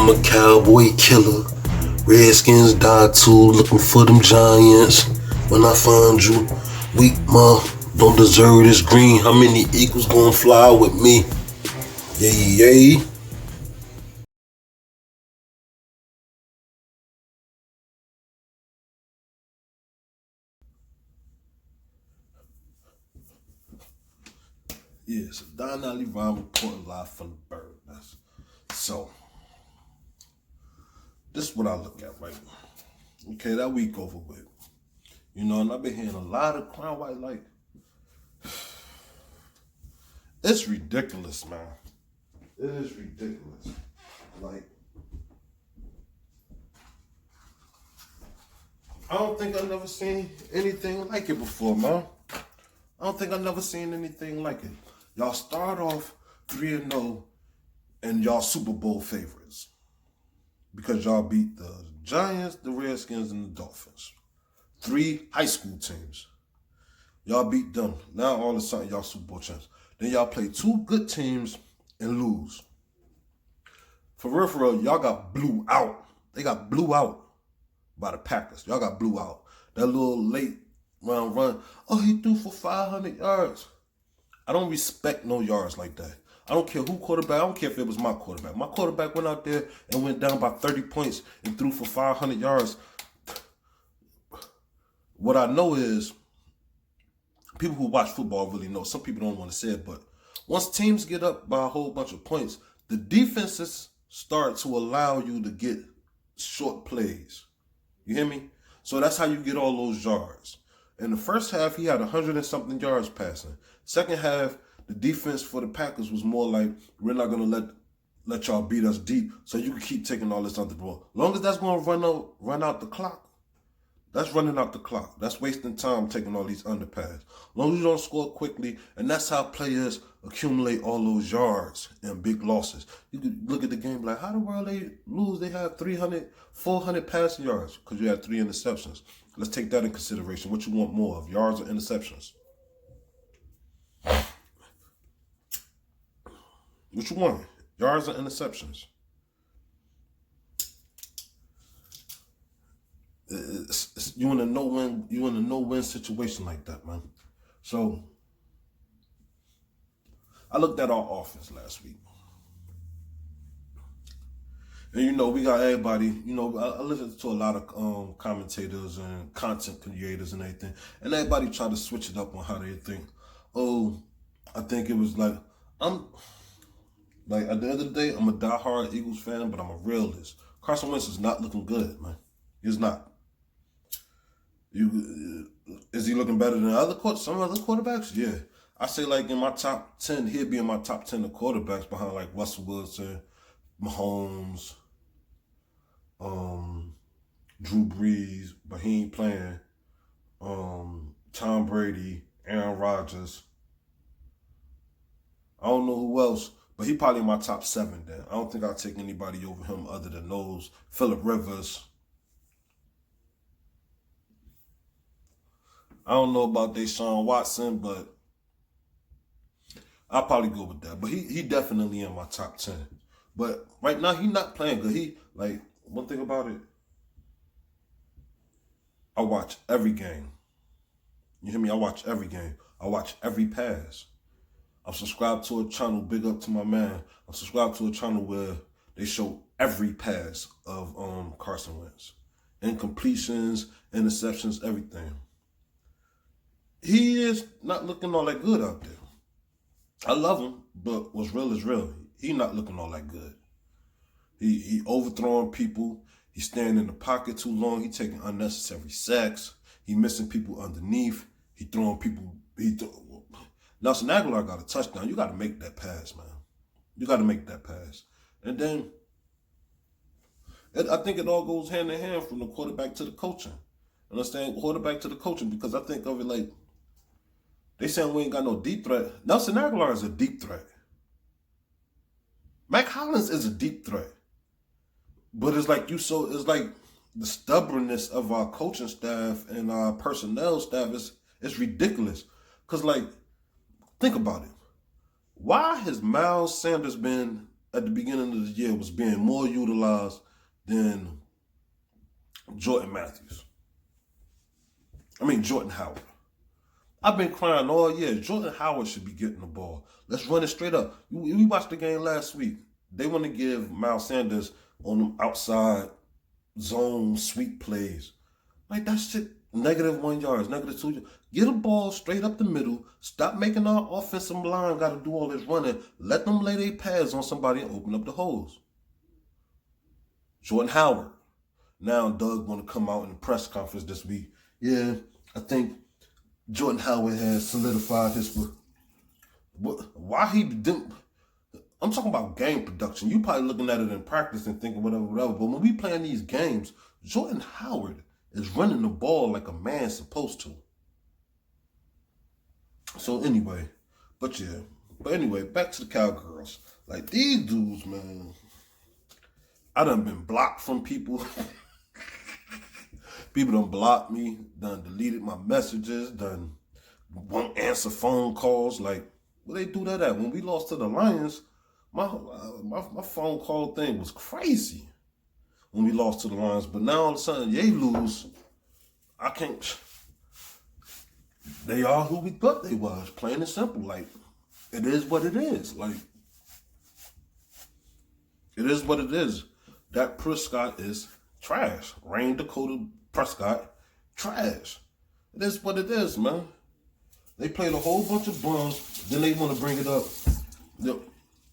I'm a cowboy killer. Redskins die too, looking for them giants. When I find you, weak ma, don't deserve this green. How many eagles gonna fly with me? Yay, yay. Yeah, so Don Ali Ron reporting live from the bird. So, this is what I look at right now. Okay, that week over with. And I've been hearing a lot of Crown White like, it's ridiculous, man. It is ridiculous. Like, I don't think I've never seen anything like it before, man. I don't think I've never seen anything like it. Y'all start off 3-0 and y'all Super Bowl favorites. Because y'all beat the Giants, the Redskins, and the Dolphins. 3 high school teams. Y'all beat them. Now all of a sudden y'all Super Bowl champs. Then y'all play 2 good teams and lose. For real, y'all got blew out. They got blew out by the Packers. Y'all got blew out. That little late round run. Oh, he threw for 500 yards. I don't respect no yards like that. I don't care who quarterback. I don't care if it was my quarterback. My quarterback went out there and went down by 30 points and threw for 500 yards. What I know is, people who watch football really know. Some people don't want to say it, but once teams get up by a whole bunch of points, the defenses start to allow you to get short plays. You hear me? So that's how you get all those yards. In the first half, he had 100 and something yards passing. Second half, the defense for the Packers was more like, we're not going to let y'all beat us deep so you can keep taking all this under the ball. Long as that's going to run out the clock, that's running out the clock. That's wasting time taking all these underpass. As long as you don't score quickly, and that's how players accumulate all those yards and big losses. You could look at the game like, how the world they lose? They have 300, 400 passing yards because you had 3 interceptions. Let's take that in consideration. What you want more of, yards or interceptions? What you want, yards or interceptions? You in a no-win situation like that, man. So I looked at our offense last week. And we got everybody, I listened to a lot of commentators and content creators and everything. And everybody tried to switch it up on how they think. Oh, I think it was like, at the end of the day, I'm a diehard Eagles fan, but I'm a realist. Carson Wentz is not looking good, man. He's not. Is he looking better than some other quarterbacks? Yeah. I say like in my top 10, he'd be in my top 10 of quarterbacks behind like Russell Wilson, Mahomes, Drew Brees, but he ain't playing. Tom Brady, Aaron Rodgers. I don't know who else, but he probably in my top 7 then. I don't think I'll take anybody over him other than those. Phillip Rivers. I don't know about Deshaun Watson, but I'll probably go with that. But he definitely in my top 10. But right now, he not playing good. One thing about it, I watch every game. You hear me? I watch every game. I watch every pass. I'm subscribed to a channel, big up to my man. I'm subscribed to a channel where they show every pass of Carson Wentz. Incompletions, interceptions, everything. He is not looking all that good out there. I love him, but what's real is real. He not looking all that good. He overthrowing people. He staying in the pocket too long. He taking unnecessary sacks. He missing people underneath. He throwing people. Nelson Aguilar got a touchdown. You got to make that pass, man. You got to make that pass. And then I think it all goes hand in hand from the quarterback to the coaching. Understand? Quarterback to the coaching, because I think of it like, they saying we ain't got no deep threat. Nelson Aguilar is a deep threat. Mike Hollins is a deep threat. But it's like the stubbornness of our coaching staff and our personnel staff is ridiculous. Because, think about it. Why has Miles Sanders been at the beginning of the year was being more utilized than Jordan Howard. I've been crying all year. Jordan Howard should be getting the ball. Let's run it straight up. We watched the game last week. They want to give Miles Sanders on them outside zone sweep plays. Like that shit, -1 yards, -2 yards. Get a ball straight up the middle. Stop making our offensive line got to do all this running. Let them lay their pads on somebody and open up the holes. Jordan Howard. Now Doug want to come out in the press conference this week. Yeah, I think Jordan Howard has solidified his. Why he didn't? I'm talking about game production. You probably looking at it in practice and thinking whatever. But when we playing these games, Jordan Howard is running the ball like a man's supposed to. So anyway, but anyway, back to the Cowgirls. Like these dudes, man. I done been blocked from people. People done blocked me, done deleted my messages, done won't answer phone calls. Like, where they do that at? When we lost to the Lions, my phone call thing was crazy when we lost to the Lions. But now all of a sudden, they lose. I can't. They are who we thought they was, plain and simple. Like, it is what it is. Like, it is what it is. Dak Prescott is trash. Rain Dakota Prescott, trash. It is what it is, man. They played a whole bunch of bums, then they want to bring it up.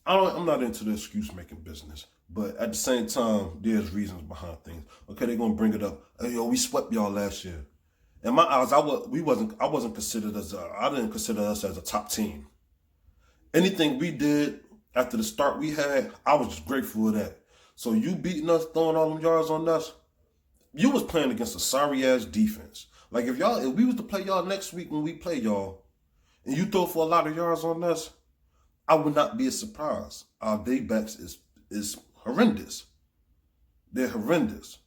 I'm not into the excuse-making business, but at the same time, there's reasons behind things. Okay, they're gonna bring it up. Hey, yo, we swept y'all last year. In my eyes, I didn't consider us as a top team. Anything we did after the start we had, I was just grateful for that. So you beating us, throwing all them yards on us, you was playing against a sorry-ass defense. Like, if we was to play y'all next week when we play y'all, and you throw for a lot of yards on us, I would not be surprised. Our daybacks is horrendous. They're horrendous.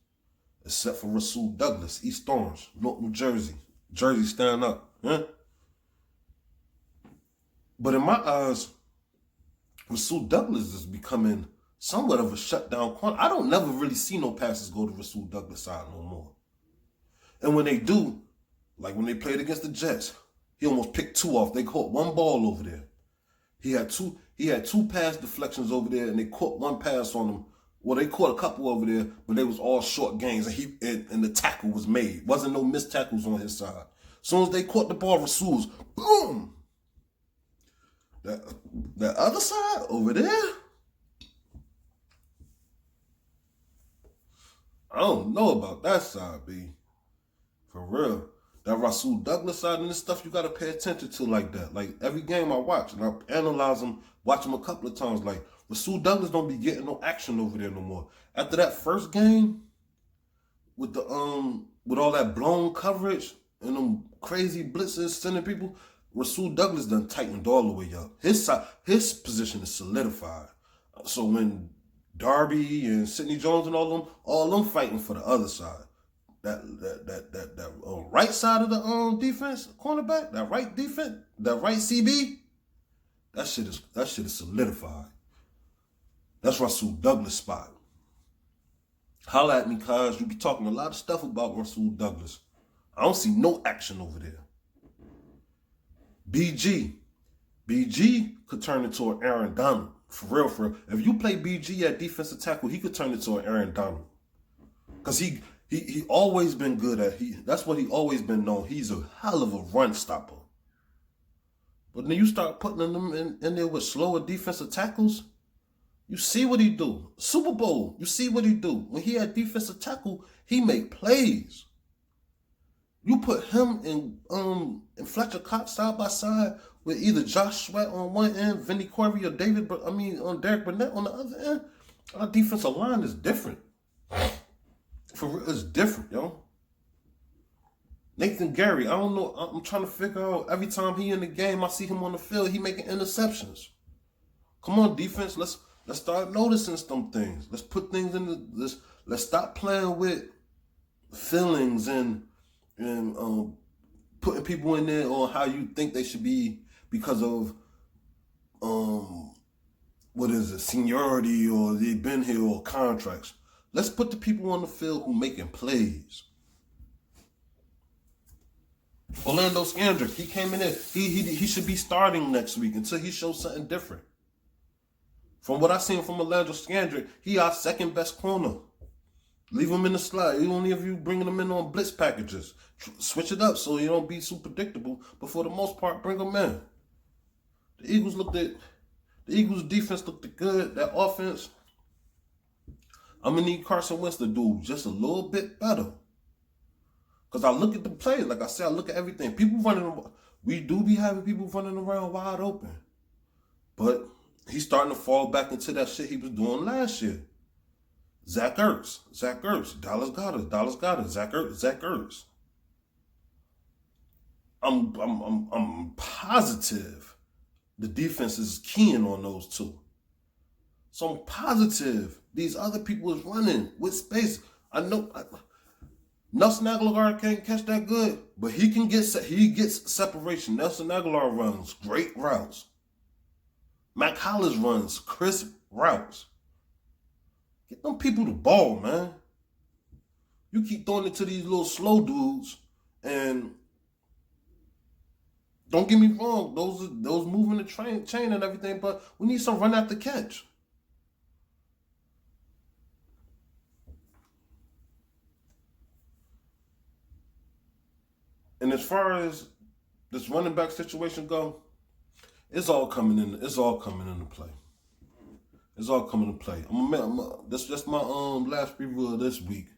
Except for Rasul Douglas, East Orange, North New Jersey. Jersey, stand up. Yeah? But in my eyes, Rasul Douglas is becoming somewhat of a shutdown corner. I don't never really see no passes go to Rasul Douglas side no more. And when they do, like when they played against the Jets, he almost picked 2 off. They caught 1 ball over there. He had two pass deflections over there, and they caught 1 pass on him. Well, they caught a couple over there, but they was all short gains, and the tackle was made. Wasn't no missed tackles on his side. As soon as they caught the ball, Rasul's boom. That other side over there, I don't know about that side, B. For real. That Rasul Douglas side and this stuff you got to pay attention to like that. Like, every game I watch, and I analyze them, watch them a couple of times, like, Rasul Douglas don't be getting no action over there no more. After that first game, with with all that blown coverage and them crazy blitzes sending people, Rasul Douglas done tightened all the way up. His position is solidified. So when Darby and Sidney Jones and all them fighting for the other side. That right side of the defense, cornerback, that right defense, that right CB, that shit is solidified. That's Rasul Douglas' spot. Holla at me, cuz you be talking a lot of stuff about Rasul Douglas. I don't see no action over there. BG could turn into an Aaron Donald. For real. If you play BG at defensive tackle, he could turn into an Aaron Donald. Because he always been good at, that's what he always been known. He's a hell of a run stopper. But then you start putting them in there with slower defensive tackles, you see what he do. Super Bowl, you see what he do. When he had defensive tackle, he make plays. You put him and Fletcher Cox side by side with either Josh Sweat on one end, Vinny Corey, or Derek Burnett on the other end, our defensive line is different. For real, it's different, yo. Nathan Gary, I don't know. I'm trying to figure out, every time he in the game, I see him on the field, he making interceptions. Come on, defense, let's start noticing some things. Let's put things in let's stop playing with feelings and putting people in there on how you think they should be because of what is it, seniority or they've been here or contracts. Let's put the people on the field who making plays. Orlando Scandrick, he came in there. He should be starting next week until he shows something different. From what I seen from Orlando Scandrick, he our second best corner. Leave him in the slot. Only if you bringing him in on blitz packages. Switch it up so you don't be too predictable. But for the most part, bring him in. The Eagles defense looked good. That offense, I'm gonna need Carson Wentz to do just a little bit better. Because I look at the plays, like I said, I look at everything. We do be having people running around wide open. But he's starting to fall back into that shit he was doing last year. Zach Ertz, Dallas Goedert, Zach Ertz. I'm positive the defense is keying on those two. So I'm positive these other people is running with space. I know Nelson Aguilar can't catch that good, but he gets separation. Nelson Aguilar runs great routes. Mac Hollins runs crisp routes. Get them people the ball, man. You keep throwing it to these little slow dudes, and don't get me wrong, those moving the chain and everything, but we need some run after catch. And as far as this running back situation go, it's all coming in. It's all coming into play. It's all coming into play. That's just my last preview of this week.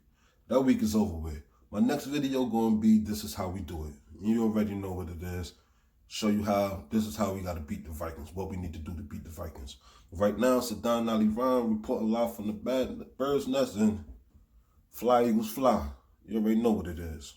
That week is over with. My next video gonna be this is how we do it. You already know what it is. Show you how this is how we gotta beat the Vikings. What we need to do to beat the Vikings. Right now, Sadan Ali Ron reporting live from the bird's nest and fly Eagles fly. You already know what it is.